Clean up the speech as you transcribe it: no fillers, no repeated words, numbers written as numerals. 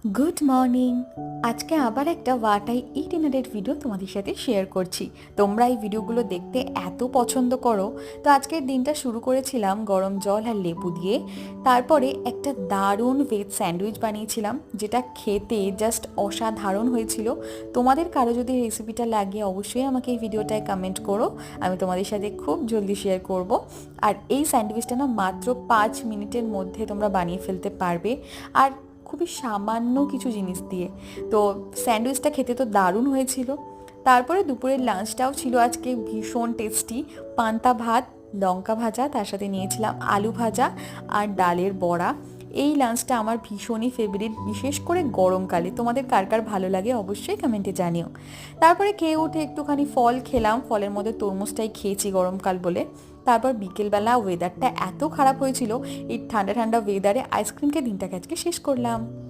Good morning. আজকে আবার একটা ওয়াটাই ই ডিনারের ভিডিও তোমাদের সাথে শেয়ার করছি। তোমরা এই ভিডিওগুলো দেখতে এত পছন্দ করো, তো আজকের দিনটা শুরু করেছিলাম গরম জল আর লেবু দিয়ে। তারপরে একটা দারুণ ভেজ স্যান্ডউইচ বানিয়েছিলাম, যেটা খেতে জাস্ট অসাধারণ হয়েছিল। তোমাদের কারো যদি রেসিপিটা লাগে অবশ্যই আমাকে এই ভিডিওটায় কমেন্ট করো, আমি তোমাদের সাথে খুব জলদি শেয়ার করব। আর এই স্যান্ডউইচটা না মাত্র 5 মিনিটের মধ্যে তোমরা বানিয়ে ফেলতে পারবে, আর খুবই সামান্য কিছু জিনিস দিয়ে। তো স্যান্ডউইচটা খেতে তো দারুণ হয়েছিল। তারপরে দুপুরের লাঞ্চটাও ছিল আজকে ভীষণ টেস্টি। পান্তা ভাত, লঙ্কা ভাজা, তার সাথে নিয়েছিলাম আলু ভাজা আর ডালের বড়া। এই লাঞ্চটা আমার ভীষণই ফেভারিট, বিশেষ করে গরমকালে। তোমাদের কার কার ভালো লাগে অবশ্যই কমেন্টে জানিও। তারপরে খেয়ে উঠে একটুখানি ফল খেলাম, ফলের মধ্যে তরমুজটাই খেয়েছি গরমকাল বলে। তারপর বিকেলবেলা ওয়েদারটা এত খারাপ হয়েছিল, এই ঠান্ডা ঠান্ডা ওয়েদারে আইসক্রিমকে দিনটাকে আজকে শেষ করলাম।